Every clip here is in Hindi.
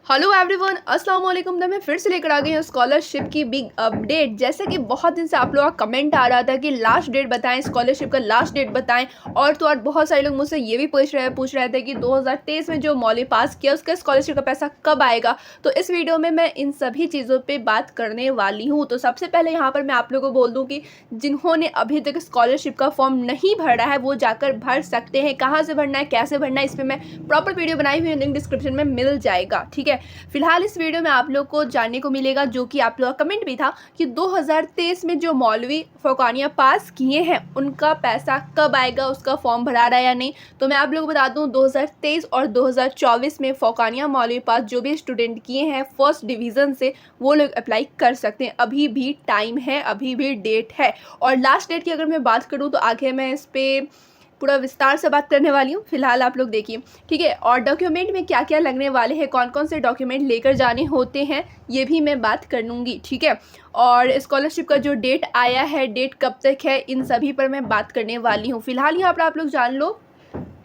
हेलो एवरीवन, अस्सलाम वालेकुम। तो मैं फिर से लेकर आ गई हूँ स्कॉलरशिप की बिग अपडेट। जैसे कि बहुत दिन से आप लोगों का कमेंट आ रहा था कि लास्ट डेट बताएं, स्कॉलरशिप का लास्ट डेट बताएं। और बहुत सारे लोग मुझसे ये भी पूछ रहे थे कि 2023 में जो मौलवी पास किया उसका स्कॉलरशिप का पैसा कब आएगा। तो इस वीडियो में मैं इन सभी चीज़ों पर बात करने वाली हूँ। तो सबसे पहले यहाँ पर मैं आप लोगों को बोल दूँ कि जिन्होंने अभी तक स्कॉलरशिप का फॉर्म नहीं भरा है वो जाकर भर सकते हैं। कहाँ से भरना है, कैसे भरना है, इस पर मैं प्रॉपर वीडियो बनाई हुई है, लिंक डिस्क्रिप्शन में मिल जाएगा। ठीक है, फिलहाल इस वीडियो में आप लोग को जानने को मिलेगा, जो कि आप लोग का कमेंट भी था, कि 2023 में जो मौलवी फौकानिया पास किए हैं उनका पैसा कब आएगा, उसका फॉर्म भरा रहा है या नहीं। तो मैं आप लोग को बता दूं 2023 और 2024 में फौकानिया मौलवी पास जो भी स्टूडेंट किए हैं फर्स्ट डिवीज़न से वो लोग अप्लाई कर सकते हैं। अभी भी टाइम है, अभी भी डेट है। और लास्ट डेट की अगर मैं बात करूँ तो आगे मैं इस पर पूरा विस्तार से बात करने वाली हूँ। फिलहाल आप लोग देखिए, ठीक है। और डॉक्यूमेंट में क्या क्या लगने वाले हैं, कौन कौन से डॉक्यूमेंट लेकर जाने होते हैं, ये भी मैं बात कर लूँगी। ठीक है, और स्कॉलरशिप का जो डेट आया है, डेट कब तक है, इन सभी पर मैं बात करने वाली हूँ। फिलहाल यहाँ पर आप लोग जान लो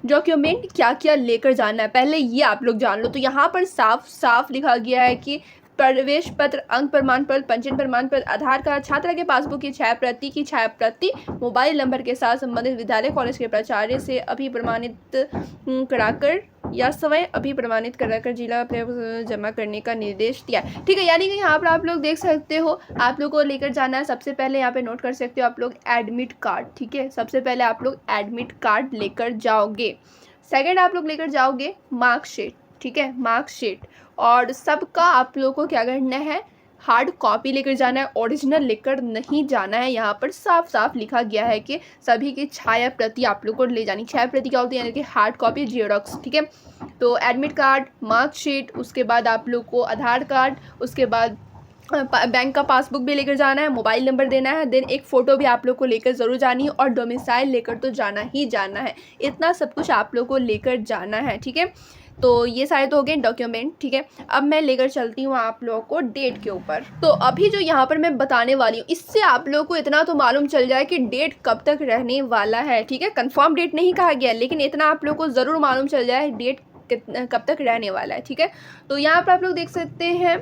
डॉक्यूमेंट क्या क्या लेकर जाना है। पहले ये आप लोग जान लो। तो यहाँ पर साफ साफ लिखा गया है कि प्रवेश पत्र, अंक प्रमाण पत्र, पंजीयन प्रमाण पत्र, आधार कार्ड, छात्र के पासबुक की छाया प्रति, मोबाइल नंबर के साथ संबंधित विद्यालय कॉलेज के प्राचार्य से अभी प्रमाणित कराकर या स्वयं अभी प्रमाणित कराकर जिला जमा करने का निर्देश दिया। ठीक है, यानी कि यहाँ पर आप लोग देख सकते हो, आप लोग को लेकर जाना है। सबसे पहले यहाँ पे नोट कर सकते हो आप लोग एडमिट कार्ड। ठीक है, सबसे पहले आप लोग एडमिट कार्ड लेकर जाओगे। सेकंड आप लोग लेकर जाओगे मार्कशीट। ठीक है, मार्कशीट। और सबका आप लोगों को क्या करना है, हार्ड कॉपी लेकर जाना है, ओरिजिनल लेकर नहीं जाना है। यहाँ पर साफ साफ लिखा गया है कि सभी की छाया प्रति आप लोग को ले जानी। छाया प्रति क्या होती है, यानी कि हार्ड कॉपी, जीरोक्स। ठीक है, तो एडमिट कार्ड, मार्कशीट, उसके बाद आप लोग को आधार कार्ड, उसके बाद बैंक का पासबुक भी लेकर जाना है, मोबाइल नंबर देना है, देन एक फ़ोटो भी आप लोग को लेकर ज़रूर जानी है, और डोमिसाइल लेकर तो जाना ही जाना है। इतना सब कुछ आप लोग को लेकर जाना है। ठीक है, तो ये सारे तो हो गए डॉक्यूमेंट। ठीक है, अब मैं लेकर चलती हूँ आप लोगों को डेट के ऊपर। तो अभी जो यहाँ पर मैं बताने वाली हूँ, इससे आप लोगों को इतना तो मालूम चल जाए कि डेट कब तक रहने वाला है। ठीक है, कंफर्म डेट नहीं कहा गया, लेकिन इतना आप लोग को ज़रूर मालूम चल जाए डेट कब तक रहने वाला है। ठीक है, तो यहाँ पर आप लोग देख सकते हैं,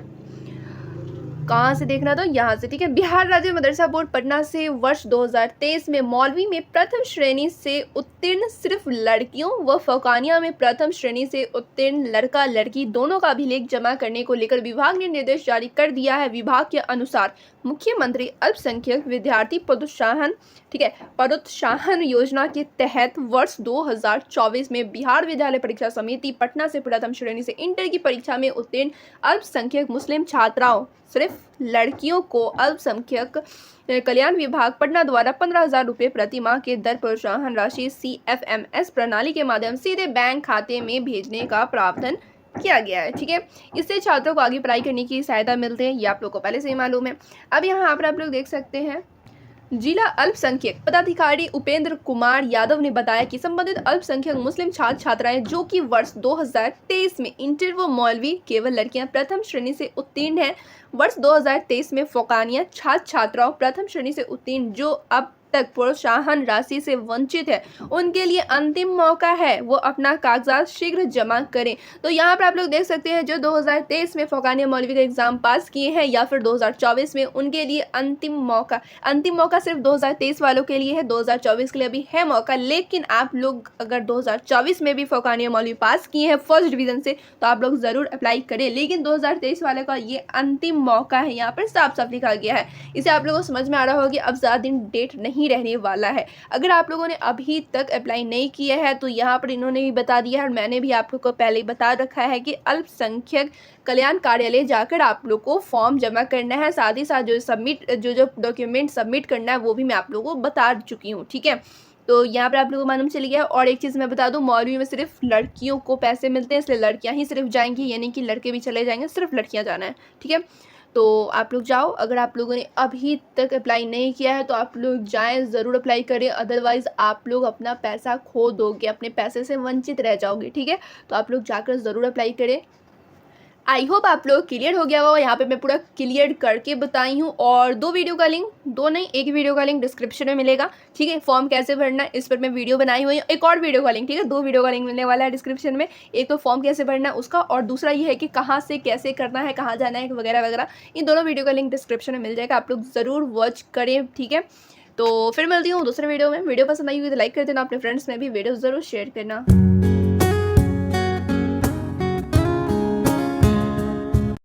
कहाँ से देखना, तो यहाँ से। ठीक है, बिहार राज्य मदरसा बोर्ड पटना से वर्ष 2023 में मौलवी में प्रथम श्रेणी से उत्तीर्ण सिर्फ लड़कियों व फौकानिया में प्रथम श्रेणी से उत्तीर्ण लड़का लड़की दोनों का अभिलेख जमा करने को लेकर विभाग ने निर्देश जारी कर दिया है। विभाग के अनुसार मुख्यमंत्री अल्पसंख्यक विद्यार्थी प्रोत्साहन, ठीक है, प्रोत्साहन योजना के तहत वर्ष 2024 में बिहार विद्यालय परीक्षा समिति पटना से प्रथम श्रेणी से इंटर की परीक्षा में उत्तीर्ण अल्पसंख्यक मुस्लिम छात्राओं, सिर्फ लड़कियों को अल्पसंख्यक कल्याण विभाग पटना द्वारा 15,000 रुपये प्रति माह के दर प्रोत्साहन राशि CFMS प्रणाली के माध्यम से सीधे बैंक खाते में भेजने का प्रावधान किया गया है। ठीक है, इससे छात्रों को आगे पढ़ाई करने की सहायता मिलती है, ये आप लोग को पहले से ही मालूम है। अब यहाँ पर आप लोग देख सकते हैं, जिला अल्पसंख्यक पदाधिकारी उपेंद्र कुमार यादव ने बताया कि संबंधित अल्पसंख्यक मुस्लिम छात्र छात्राएं जो कि वर्ष 2023 में इंटर व मौलवी केवल लड़कियां प्रथम श्रेणी से उत्तीर्ण हैं, वर्ष 2023 में फौकानिया छात्र छात्राओं प्रथम श्रेणी से उत्तीर्ण जो अब तक प्रोत्साहन राशि से वंचित है, उनके लिए अंतिम मौका है, वो अपना कागजात शीघ्र जमा करें। तो यहाँ पर आप लोग देख सकते हैं, जो 2023 में फौकानिया मौलवी का एग्जाम पास किए हैं या फिर 2024 में, उनके लिए अंतिम मौका सिर्फ 2023 वालों के लिए है। 2024 के लिए अभी है मौका, लेकिन आप लोग अगर 2024 में भी फौकानिया मौलवी पास किए हैं फर्स्ट डिवीजन से तो आप लोग ज़रूर अप्लाई करें, लेकिन 2023 वाले का ये अंतिम मौका है। यहाँ पर साफ साफ लिखा गया है। इसे आप लोगों को समझ में आ रहा होगा कि अब ज़्यादा दिन डेट नहीं रहने वाला है। अगर आप लोगों ने अभी तक अप्लाई नहीं किया है तो यहाँ पर इन्होंने भी बता दिया है, और मैंने भी आप लोग को पहले ही बता रखा है कि अल्पसंख्यक कल्याण कार्यालय जाकर आप लोग को फॉर्म जमा करना है। साथ ही साथ जो डॉक्यूमेंट सबमिट करना है वो भी मैं आप लोगों को बता चुकी हूँ। ठीक है, तो यहाँ पर आप लोगों को मालूम चल गया। और एक चीज़ मैं बता दूँ, मौलवी में सिर्फ लड़कियों को पैसे मिलते हैं, इसलिए लड़कियाँ ही सिर्फ जाएंगी, यानी कि लड़के भी चले जाएंगे, सिर्फ लड़कियाँ जाना है। ठीक है, तो आप लोग जाओ। अगर आप लोगों ने अभी तक अप्लाई नहीं किया है तो आप लोग जाएं, ज़रूर अप्लाई करें, अदरवाइज़ आप लोग अपना पैसा खो दोगे, अपने पैसे से वंचित रह जाओगे। ठीक है, तो आप लोग जाकर ज़रूर अप्लाई करें। आई होप आप लोग क्लियर हो गया होगा। यहाँ पे मैं पूरा क्लियर करके बताई हूँ, और दो वीडियो का लिंक, दो नहीं एक वीडियो का लिंक डिस्क्रिप्शन में मिलेगा, ठीक है। फॉर्म कैसे भरना है इस पर मैं वीडियो बनाई हुई हूँ, एक और वीडियो का लिंक, ठीक है, दो वीडियो का लिंक मिलने वाला है डिस्क्रिप्शन में। एक तो फॉर्म कैसे भरना है उसका, और दूसरा ये है कि कहाँ से कैसे करना है, कहाँ जाना है वगैरह वगैरह। इन दोनों वीडियो का लिंक डिस्क्रिप्शन में मिल जाएगा, आप लोग ज़रूर वॉच करें, ठीक है। तो फिर मिलती हूँ दूसरे वीडियो में। वीडियो पसंद आई हुई तो लाइक कर देना, अपने फ्रेंड्स में भी वीडियो ज़रूर शेयर करना।